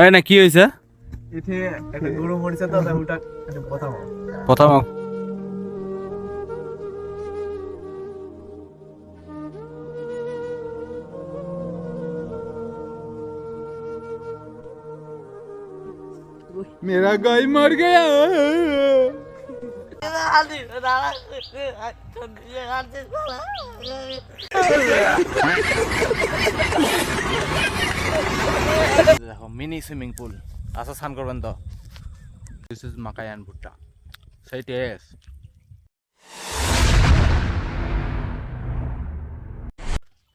এই না কি হয়েছে? इथे একটা গরু মরিছে তো ওটা একটা কথা বল। প্রথম मेरा गाय मर गया। দেখো মিনি সুইমিং পুল আসো স্নান করবেন তো। দিস ইজ মাকায়ান ভুট্টা সেই টেস্ট।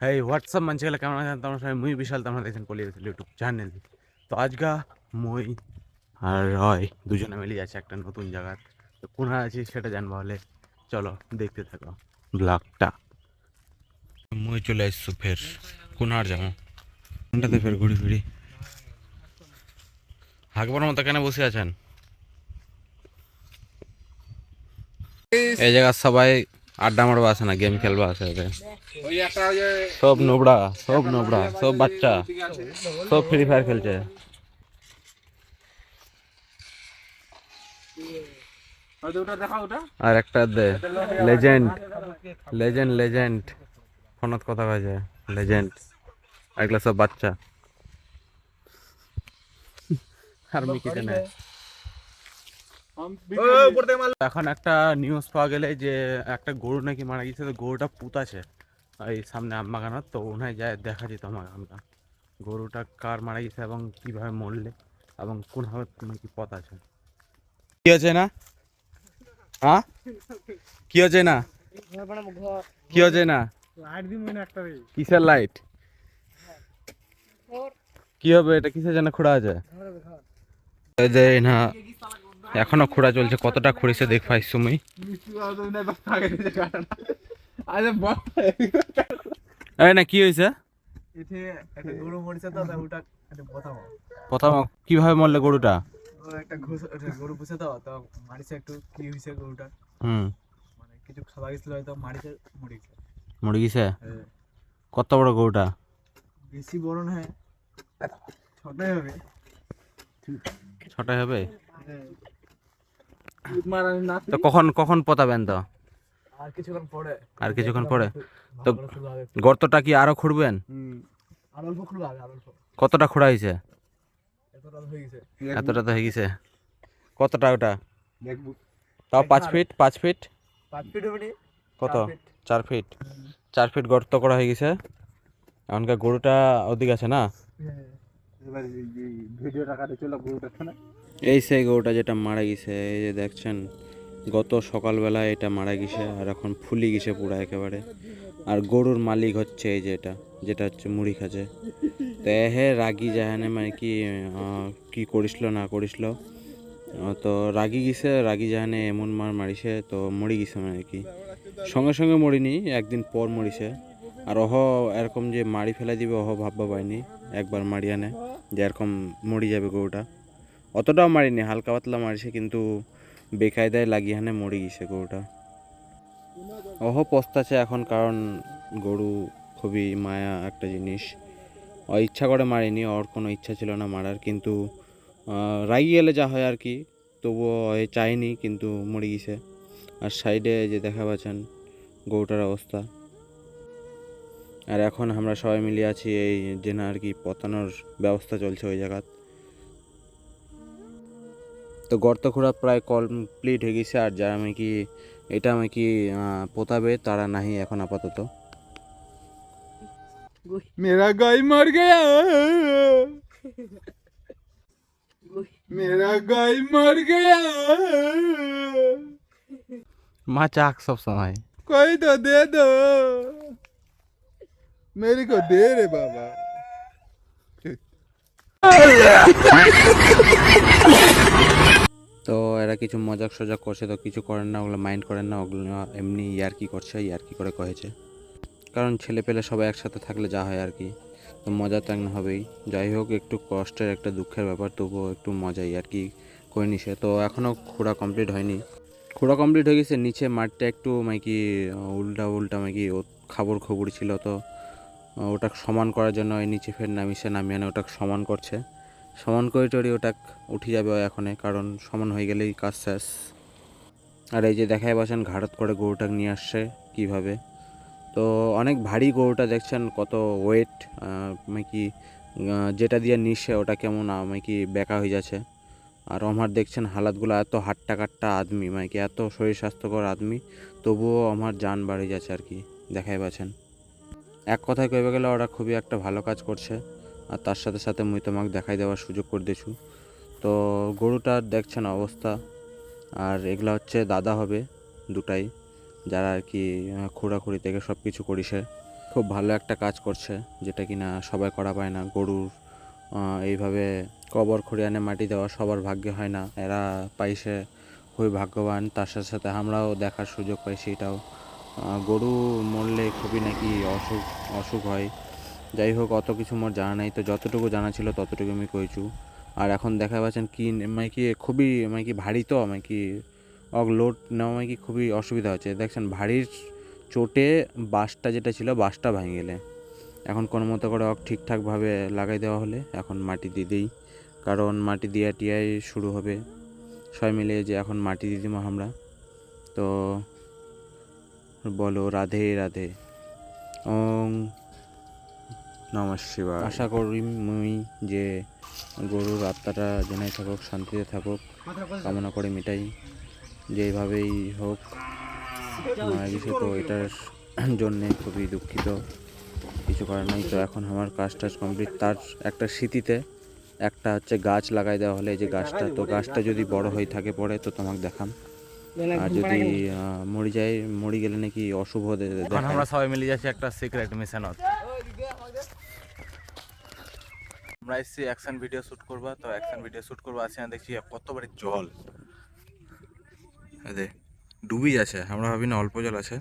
হেই হোয়াটসঅ্যাপ మంచిగా কেমন আছেন তোমরা সবাই? মুই বিশাল, তোমরা দেখছেন পলি ইউটিউব চ্যানেল। তো আজকা মুই আর রয় দুজনে মিলে যাচ্ছে একটা নতুন জায়গা। তো কোথায় আছি সেটা জানবো হলে চলো দেখতে থাকো ব্লগটা। মুই চলে আসছি ফের কোনার যাবো কোনটাতে ফের ঘুরি ফিরি। হাঁকবার মতো কেন বসে আছেন? এই জায়গা সবাই আড্ডা মারবা আছে না, গেম খেলবা আছে। সব নোবড়া, সব নোবড়া, সব বাচ্চা, সব ফ্রি ফায়ার খেলছে। আর একটা দে লেজেন্ড, লেজেন্ড, লেজেন্ড ফোনত কথা কয়েছে লেজেন্ড। এগুলা সব বাচ্চা। আর মিকিতে না। এখন একটা নিউজ পাওয়া গেলে যে একটা গরু নাকি মারা গেছে, তো গরুটা পুত আছে এই সামনে আমবাগানত। তো ওনায় যায় দেখা যেত আমার এখানকার গরুটা কার মারা গেছে এবং কিভাবে মরলে এবং কোনভাবে কোনো কি পথ আছে। কি হচ্ছে না? হ্যাঁ কি হচ্ছে না? কি হচ্ছে না? কিসের লাইট? কি হবে এটা? কিসের জন্য খোঁড়া আছে? এই যে না এখনো খোঁড়া চলছে। কতটা খুঁড়েছে দেখ পাইছ তুমি? এই না কি হয়েছে? इथे একটা গরু মরিছে তো ওটা একটা কথা বল। প্রথম কিভাবে মরলে গরুটা? একটা গরু পুষে তো মারিছে একটু কি হয়েছে গরুটা, হুম মানে কিছু খাওয়া গেছিল হয়তো মারিছে মরে গেছে। মরে গেছে? হ্যাঁ, কত বড় গরুটা? বেশি বড় না, ছোটই হবে। ছোটাই হবে? হ্যাঁ, তো কখন কখন পোতাবেন তো? আর কিছুক্ষণ পরে। আর কিছুক্ষণ পরে? তো ভালো করে শুরু হবে। গর্তটা কি আরো খুঁড়বেন? আর অল্প খুঁড়বে, আর অল্প। কতটা খোঁড়া হয়েছে? এতটা হয়ে গেছে। এতটা তো হয়ে গেছে। কতটা ওটা? দেখবো তাও 5 ফিট? 5 ফিট? 5 ফিট হবে নি? কত? 4 ফিট। 4 ফিট? 4 ফিট গর্ত করা হয়ে গেছে। এখনকার গরুটা ওদিকে আছে না? হ্যাঁ, এবার এই ভিডিও টাকাটা চলে গরুটা না। এই সেই গরুটা যেটা মারা গেছে, এই যে দেখছেন গত সকালবেলা এটা মারা গেছে আর এখন ফুলি গেছে পুরো একেবারে। আর গরুর মালিক হচ্ছে এই যে এটা, যেটা হচ্ছে মুড়ি খাচ্ছে। তো হে রাগি যায় না, মানে কি কি করিসলো না করিসলো, তো রাগি গেছে, রাগি যায় না এমন মার মারিছে তো মরি গেছে, মানে কি সঙ্গে সঙ্গে মরিনি, একদিন পর মরিছে। আর অহ এরকম যে মারি ফেলে দিবে অহ ভাববা পাইনি একবার মারি আনে যে এরকম মরি যাবে গরুটা। অতটাও মারিনি, হালকা পাতলা মারিছে, কিন্তু বেকায়দায় লাগিয়ে হানে মরে গেছে গরুটা। অহ পস্তাছে এখন, কারণ গরু খুবই মায়া একটা জিনিস। ও ইচ্ছা করে মারিনি, ওর কোনো ইচ্ছা ছিল না মারার, কিন্তু রাগি গেলে যা হয় আর কি। তবুও এ চায়নি, কিন্তু মরে গেছে। আর সাইডে যে দেখা পাচ্ছেন গরুটার অবস্থা। আর এখন আমরা সবাই মিলে আছি এই যে না আর কি পতানোর ব্যবস্থা চলছে ওই জায়গা। তো গর্ত খোঁড়া প্রায় কমপ্লিট হয়ে গেছে। আর যারা আমি কি এটা আমি কি পোতাবে তারা নাহি এখন আপাতত। मेरा गाय मर गया। मेरा गाय मर गया। মা চাক সব সময়। कोई तो दे दो, मेरे को दे रे बाबा। তো এরা কিছু মজাক সজাক করছে, তো কিছু করেন না, ওগুলো মাইন্ড করেন না, ওগুলো এমনি ইয়ার্কি করছে, ইয়ার্কি করে কয়েছে। কারণ ছেলে পেলে সবাই একসাথে থাকলে যা হয় আর কি, তো মজা তো একদিন হবেই। যাই হোক, একটু কষ্টের একটা দুঃখের ব্যাপার, তবুও একটু মজাই আর কি করে নিছে। তো এখনও খোঁড়া কমপ্লিট হয়নি। খোঁড়া কমপ্লিট হয়ে গেছে, নিচে মাঠটা একটু মাইকি উল্টা উল্টা মাইকি খাবর খবর ছিল, তো ওটা সমান করার জন্য ওই নিচে ফের নামিয়ে ওটা সমান করছে। সমান করে টরি ওটা উঠে যাবে এখনে, কারণ সমান হয়ে গেলেই কাজ শেষ। আর এই যে দেখাই পাচ্ছেন ঘাড়ত করে গরুটা নিয়ে আসছে কীভাবে। তো অনেক ভারী গরুটা, দেখছেন কত ওয়েট, মানে কি যেটা দিয়ে নিচ্ছে ওটা কেমন মানে কি বেঁকা হয়ে যাচ্ছে। আর আমার দেখছেন হালাতগুলো, এত হাট্টা কাট্টা আদমি, মানে কি এত শরীর স্বাস্থ্যকর আদমি, তবুও আমার জান বাড়ি যাচ্ছে আর কি, দেখাই পাচ্ছেন। এক কথায় কইবে গেলে ওরা খুবই একটা ভালো কাজ করছে। আর তার সাথে সাথে মুই তোমাকে দেখাই দেওয়ার সুযোগ করে দিয়েছু। তো গরুটার দেখছেন অবস্থা। আর এগুলা হচ্ছে দাদা হবে দুটাই, যারা আর কি খুঁড়াখুড়ি থেকে সব কিছু করিছে। খুব ভালো একটা কাজ করছে, যেটা কিনা সবাই করা পায় না। গরুর এইভাবে কবর খুঁড়ে আনে মাটি দেওয়া সবার ভাগ্যে হয় না, এরা পাইছে, খুবই ভাগ্যবান। তার সাথে সাথে আমরাও দেখার সুযোগ পাইছি এটাও। গরু মরলে খুবই নাকি অসুখ অসুখ হয়। যাই হোক, অত কিছু মোর জানা নাই, তো যতটুকু জানা ছিল ততটুকু আমি কইছু। আর এখন দেখা পাচ্ছেন কি মানে কি খুবই মানে কি ভারী, তো মানে কি লোড নেওয়া মানে কি খুবই অসুবিধা হচ্ছে। দেখছেন ভারীর চোটে বাঁশটা যেটা ছিল বাঁশটা ভেঙে গেলে, এখন কোনো মতো করে ঠিকঠাকভাবে লাগাই দেওয়া হলে এখন মাটি দিয়ে দিই, কারণ মাটি দিয়া টিয়াই শুরু হবে সবাই মিলে, যে এখন মাটি দিয়ে দিব আমরা। তো বলো রাধে রাধে, ওং নমঃ শিবায়। আশা করি মুই যে গরুর আত্মাটা জেনাই থাকুক, শান্তিতে থাকুক, কামনা করে মিটাই, যেইভাবেই হোক মারা গেছে। তো এটার জন্যে খুবই দুঃখিত, কিছু করার নাই। তো এখন আমার কাজ টাজ কমপ্লিট। তার একটা স্মৃতিতে একটা হচ্ছে গাছ লাগাই দেওয়া হলে, এই যে গাছটা, তো গাছটা যদি বড় হয়ে থাকে পরে তো তোমাকে দেখাম। আর যদি মরি গেলে নাকি অশুভ এখন আমরা সবাই মিলে যাচ্ছি একটা সিক্রেট মিশনত। আমরা এসেছি অ্যাকশন ভিডিও শ্যুট করবা, তো অ্যাকশন ভিডিও শ্যুট করবো আসি, দেখছি কত বড় জল, আরে ডুবি আছে। আমরা ভাবি না অল্প জল আছে,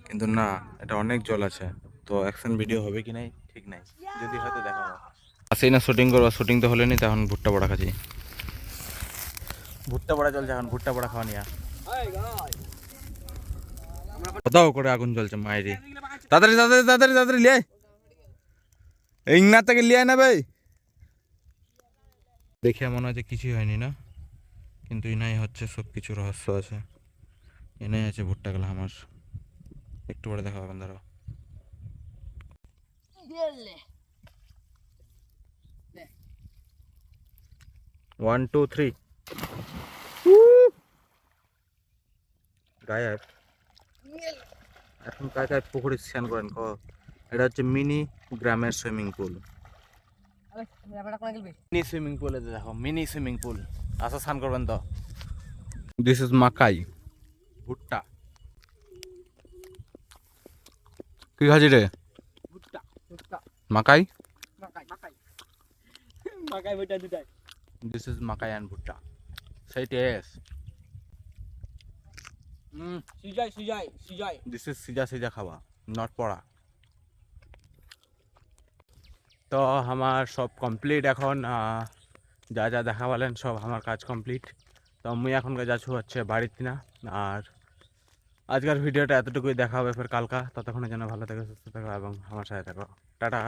কিন্তু না, এটা অনেক জল আছে। তো অ্যাকশন ভিডিও হবে কি নাই ঠিক নাই, যদি হয়তো দেখাবো। আসি না শুটিং করবা, শুটিং তো হলে নি, তখন ভুট্টা বড়া খাচ্ছি। ভুট্টা বড়া চলছে এখন, ভুট্টা বড়া খাওয়া নিয়া কোথাও করে আগুন জ্বলছে মায়েরি। তাড়াতাড়ি তাড়াতাড়ি তাড়াতাড়ি তাড়াতাড়ি লিয়ে ইংনা থেকে লিয়ে না ভাই। দেখে মনে হচ্ছে কিছুই হয়নি না, কিন্তু ইনাই হচ্ছে সব কিছু রহস্য আছে। এনাই আছে ভুট্টা গেলা আমার, একটু পরে দেখা হবে। ধরো 1 2 3 গায়ে এখন কায় কায় পুকুরে স্নান করেন ক? এটা হচ্ছে মিনি গ্রামের সুইমিং পুল। মিনি সুইমিং পুলে দেখো, মিনি সুইমিং পুল, আসা স্নান করবেন তো। দিস ইজ মাকাই ভুট্টা। কি খাচ্ছি রে? মাকাই। দিস ইজ মাকাই অ্যান্ড ভুট্টা, সেই টেস্ট। দিস ইজ সিজা সিজা খাওয়া, নট পড়া। তো আমার সব কমপ্লিট এখন, যা যা দেখা বলেন সব আমার কাজ কমপ্লিট। তো আমি এখন যাচ্ছি হচ্ছে বাড়িতে না। আর আজকের ভিডিওটা এতটুকুই, দেখা হবে ফের কালকা। ততক্ষণের জন্য ভালো থেকো, সুস্থ থেকো এবং আমার সাথে থাকো। টাটা।